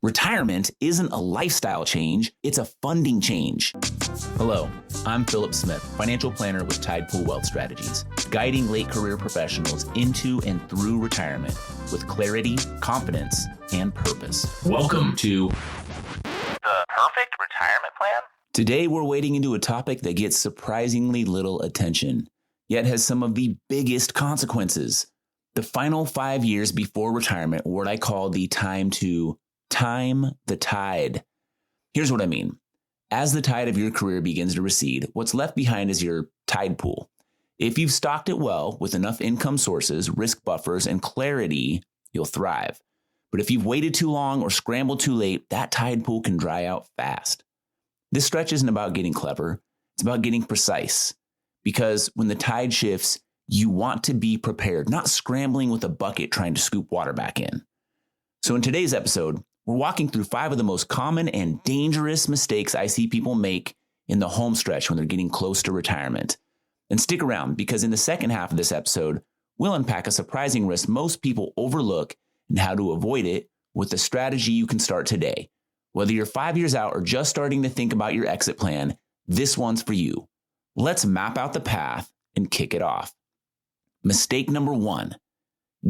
Retirement isn't a lifestyle change, it's a funding change. Hello, I'm Phillip Smith, financial planner with Tidepool Wealth Strategies, guiding late career professionals into and through retirement with clarity, confidence, and purpose. Welcome to The Perfect Retirement Plan? Today, we're wading into a topic that gets surprisingly little attention, yet has some of the biggest consequences. The final 5 years before retirement, what I call the time the tide. Here's what I mean. As the tide of your career begins to recede, what's left behind is your tide pool. If you've stocked it well with enough income sources, risk buffers, and clarity, you'll thrive. But if you've waited too long or scrambled too late, that tide pool can dry out fast. This stretch isn't about getting clever. It's about getting precise. Because when the tide shifts, you want to be prepared, not scrambling with a bucket trying to scoop water back in. So in today's episode, we're walking through 5 of the most common and dangerous mistakes I see people make in the home stretch when they're getting close to retirement. And stick around, because in the second half of this episode, we'll unpack a surprising risk most people overlook and how to avoid it with a strategy you can start today. Whether you're 5 years out or just starting to think about your exit plan, this one's for you. Let's map out the path and kick it off. Mistake number 1,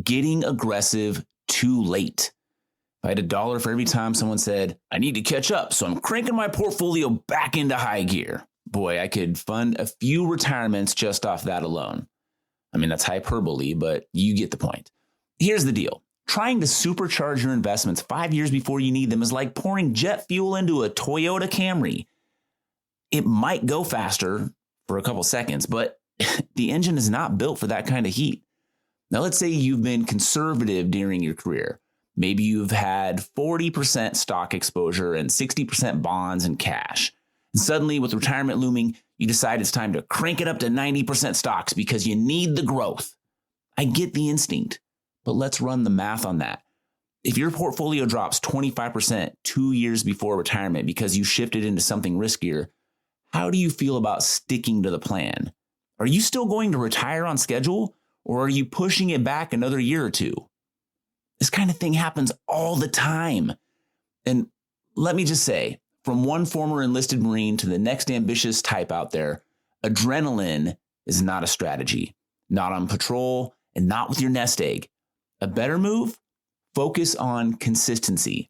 getting aggressive too late. If I had $1 for every time someone said, I need to catch up, so I'm cranking my portfolio back into high gear. Boy, I could fund a few retirements just off that alone. I mean, that's hyperbole, but you get the point. Here's the deal. Trying to supercharge your investments 5 years before you need them is like pouring jet fuel into a Toyota Camry. It might go faster for a couple seconds, but the engine is not built for that kind of heat. Now, let's say you've been conservative during your career. Maybe you've had 40% stock exposure and 60% bonds and cash. And suddenly, with retirement looming, you decide it's time to crank it up to 90% stocks because you need the growth. I get the instinct, but let's run the math on that. If your portfolio drops 25% 2 years before retirement because you shifted into something riskier, how do you feel about sticking to the plan? Are you still going to retire on schedule, or are you pushing it back another year or two? This kind of thing happens all the time. And let me just say, from one former enlisted Marine to the next ambitious type out there, adrenaline is not a strategy, not on patrol, and not with your nest egg. A better move? Focus on consistency.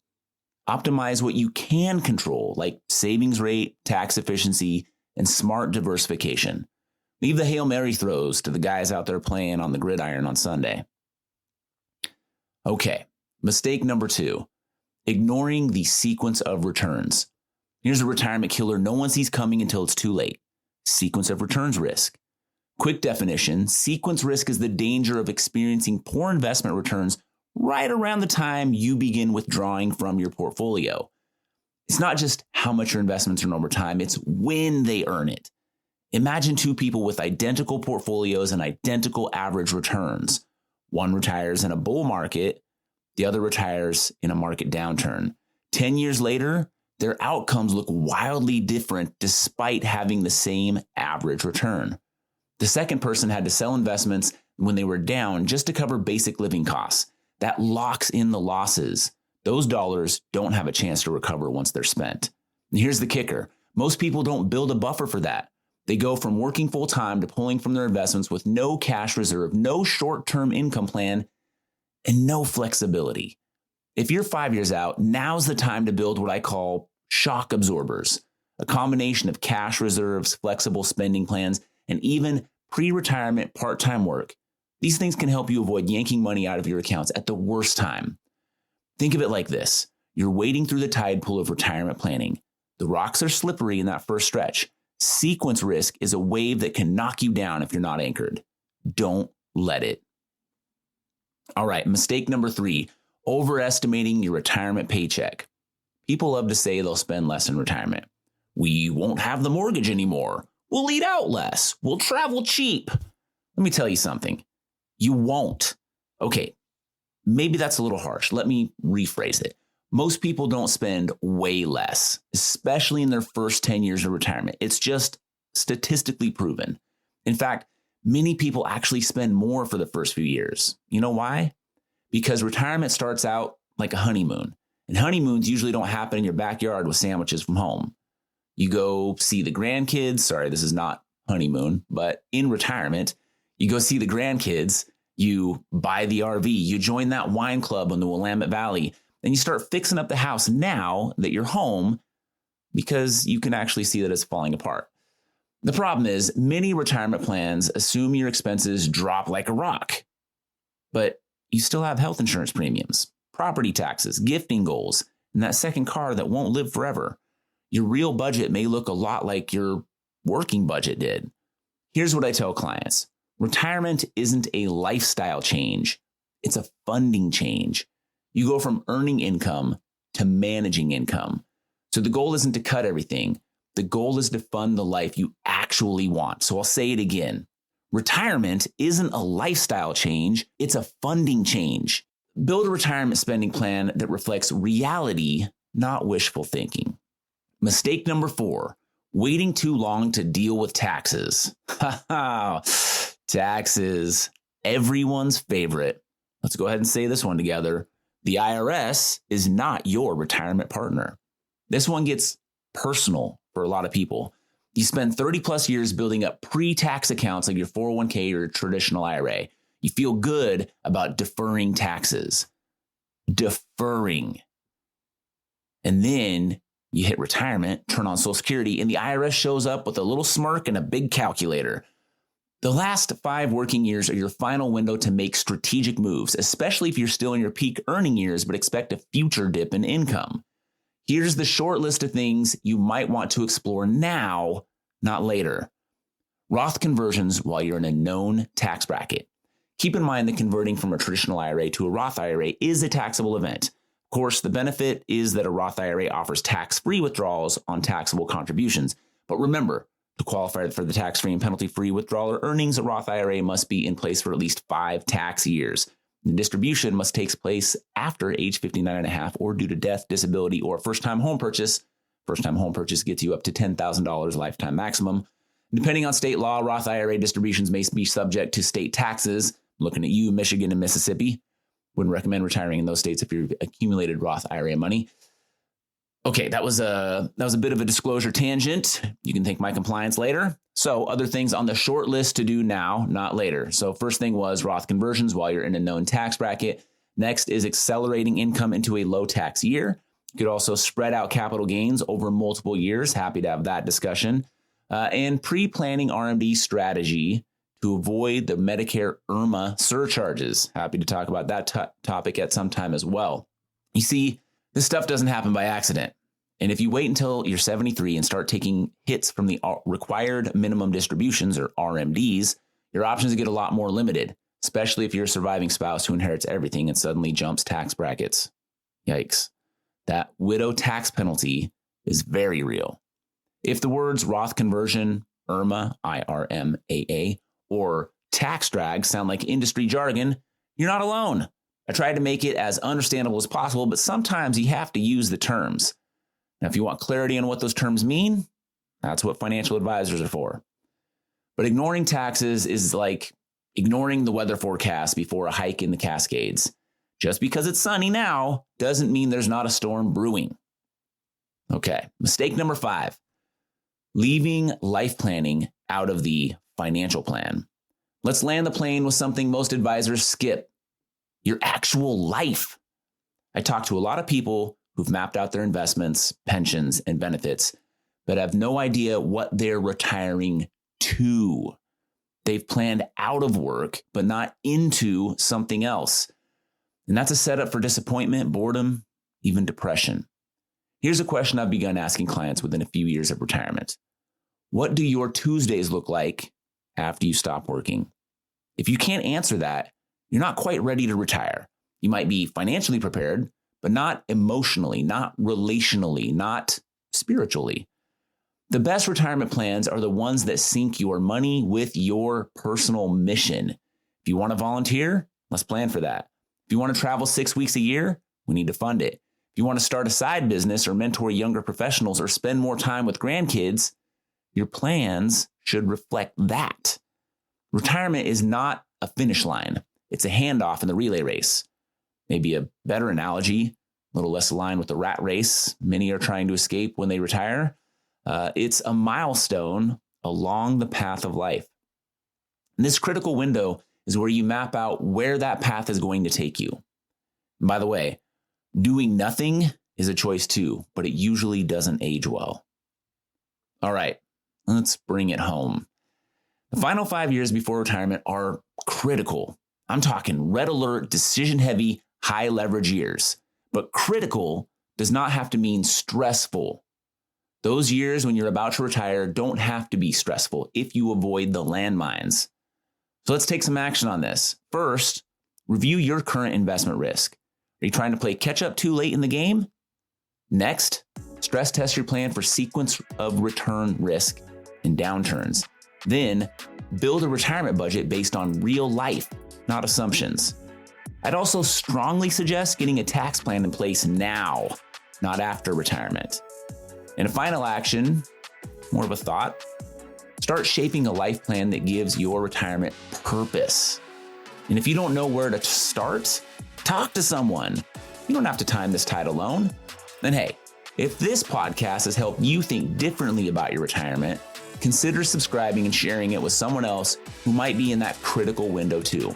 Optimize what you can control, like savings rate, tax efficiency, and smart diversification. Leave the Hail Mary throws to the guys out there playing on the gridiron on Sunday. Okay, mistake number 2, ignoring the sequence of returns. Here's a retirement killer no one sees coming until it's too late. Sequence of returns risk. Quick definition, sequence risk is the danger of experiencing poor investment returns right around the time you begin withdrawing from your portfolio. It's not just how much your investments earn over time, it's when they earn it. Imagine 2 people with identical portfolios and identical average returns. One retires in a bull market, the other retires in a market downturn. 10 years later, their outcomes look wildly different despite having the same average return. The second person had to sell investments when they were down just to cover basic living costs. That locks in the losses. Those dollars don't have a chance to recover once they're spent. And here's the kicker. Most people don't build a buffer for that. They go from working full time to pulling from their investments with no cash reserve, no short-term income plan, and no flexibility. If you're 5 years out, now's the time to build what I call shock absorbers, a combination of cash reserves, flexible spending plans, and even pre-retirement part-time work. These things can help you avoid yanking money out of your accounts at the worst time. Think of it like this. You're wading through the tide pool of retirement planning. The rocks are slippery in that first stretch. Sequence risk is a wave that can knock you down if you're not anchored. Don't let it. All right, mistake number 3, overestimating your retirement paycheck. People love to say they'll spend less in retirement. We won't have the mortgage anymore. We'll eat out less. We'll travel cheap. Let me tell you something. You won't. Okay, maybe that's a little harsh. Let me rephrase it. Most people don't spend way less, especially in their first 10 years of retirement. It's just statistically proven. In fact, many people actually spend more for the first few years. You know why? Because retirement starts out like a honeymoon. And honeymoons usually don't happen in your backyard with sandwiches from home. You go see the grandkids. Sorry, this is not honeymoon, but in retirement, you go see the grandkids, you buy the RV, you join that wine club in the Willamette Valley, and you start fixing up the house now that you're home because you can actually see that it's falling apart. The problem is many retirement plans assume your expenses drop like a rock, but you still have health insurance premiums, property taxes, gifting goals, and that second car that won't live forever. Your real budget may look a lot like your working budget did. Here's what I tell clients. Retirement isn't a lifestyle change. It's a funding change. You go from earning income to managing income. So the goal isn't to cut everything. The goal is to fund the life you actually want. So I'll say it again. Retirement isn't a lifestyle change. It's a funding change. Build a retirement spending plan that reflects reality, not wishful thinking. Mistake number 4, waiting too long to deal with taxes. Taxes, everyone's favorite. Let's go ahead and say this one together. The IRS is not your retirement partner. This one gets personal for a lot of people. You spend 30 plus years building up pre-tax accounts like your 401k or your traditional IRA. You feel good about deferring taxes. Deferring. And then you hit retirement, turn on Social Security, and the IRS shows up with a little smirk and a big calculator. The last 5 working years are your final window to make strategic moves, especially if you're still in your peak earning years but expect a future dip in income. Here's the short list of things you might want to explore now, not later. Roth conversions while you're in a known tax bracket. Keep in mind that converting from a traditional IRA to a Roth IRA is a taxable event. Of course, the benefit is that a Roth IRA offers tax-free withdrawals on taxable contributions. But remember, to qualify for the tax-free and penalty-free withdrawal or earnings, a Roth IRA must be in place for at least 5 tax years. The distribution must take place after age 59 and a half or due to death, disability, or first-time home purchase. First-time home purchase gets you up to $10,000 lifetime maximum. Depending on state law, Roth IRA distributions may be subject to state taxes. I'm looking at you, Michigan and Mississippi. Wouldn't recommend retiring in those states if you've accumulated Roth IRA money. Okay, that was a bit of a disclosure tangent. You can thank my compliance later. So other things on the short list to do now, not later. So first thing was Roth conversions while you're in a known tax bracket. Next is accelerating income into a low tax year. You could also spread out capital gains over multiple years. Happy to have that discussion. And pre-planning RMD strategy to avoid the Medicare IRMA surcharges. Happy to talk about that topic at some time as well. You see, this stuff doesn't happen by accident. And if you wait until you're 73 and start taking hits from the required minimum distributions or RMDs, your options get a lot more limited, especially if you're a surviving spouse who inherits everything and suddenly jumps tax brackets. Yikes. That widow tax penalty is very real. If the words Roth conversion, IRMA, IRMAA, or tax drag sound like industry jargon, you're not alone. I tried to make it as understandable as possible, but sometimes you have to use the terms. Now, if you want clarity on what those terms mean, that's what financial advisors are for. But ignoring taxes is like ignoring the weather forecast before a hike in the Cascades. Just because it's sunny now doesn't mean there's not a storm brewing. Okay, mistake number 5, leaving life planning out of the financial plan. Let's land the plane with something most advisors skip: your actual life. I talk to a lot of people who've mapped out their investments, pensions, and benefits, but have no idea what they're retiring to. They've planned out of work, but not into something else. And that's a setup for disappointment, boredom, even depression. Here's a question I've begun asking clients within a few years of retirement. What do your Tuesdays look like after you stop working? If you can't answer that, you're not quite ready to retire. You might be financially prepared, but not emotionally, not relationally, not spiritually. The best retirement plans are the ones that sync your money with your personal mission. If you want to volunteer, let's plan for that. If you want to travel 6 weeks a year, we need to fund it. If you want to start a side business or mentor younger professionals or spend more time with grandkids, your plans should reflect that. Retirement is not a finish line. It's a handoff in the relay race. Maybe a better analogy, little less aligned with the rat race many are trying to escape when they retire. It's a milestone along the path of life. And this critical window is where you map out where that path is going to take you. And by the way, doing nothing is a choice too, but it usually doesn't age well. All right, let's bring it home. The final 5 years before retirement are critical. I'm talking red alert, decision heavy, high leverage years. But critical does not have to mean stressful. Those years when you're about to retire don't have to be stressful if you avoid the landmines. So let's take some action on this. First, review your current investment risk. Are you trying to play catch up too late in the game? Next, stress test your plan for sequence of return risk and downturns. Then, build a retirement budget based on real life, not assumptions. I'd also strongly suggest getting a tax plan in place now, not after retirement. And a final action, more of a thought, start shaping a life plan that gives your retirement purpose. And if you don't know where to start, talk to someone. You don't have to time this tide alone. Then hey, if this podcast has helped you think differently about your retirement, consider subscribing and sharing it with someone else who might be in that critical window too.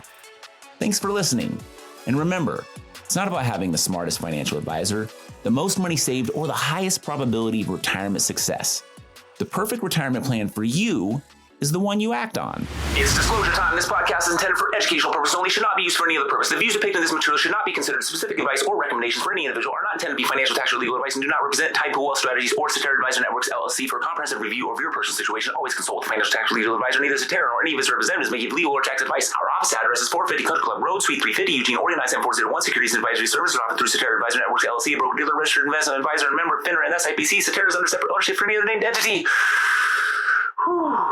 Thanks for listening. And remember, it's not about having the smartest financial advisor, the most money saved, or the highest probability of retirement success. The perfect retirement plan for you is the one you act on. It's disclosure time. This podcast is intended for educational purposes only, should not be used for any other purpose. The views depicted in this material should not be considered specific advice or recommendations for any individual, are not intended to be financial, tax, or legal advice, and do not represent Tidepool Wealth Strategies or Cetera Advisor Networks, LLC. For a comprehensive review of your personal situation, always consult with a financial, tax, or legal advisor. Neither Cetera nor any of its representatives may give legal or tax advice. Our office address is 450 Country Club Road, Suite 350, Eugene, Oregon 97401. Securities and advisory services are offered through Cetera Advisor Networks, LLC, a broker-dealer, registered investment advisor, and member of FINRA and SIPC. Cetera is under separate ownership for any other named entity. Whew.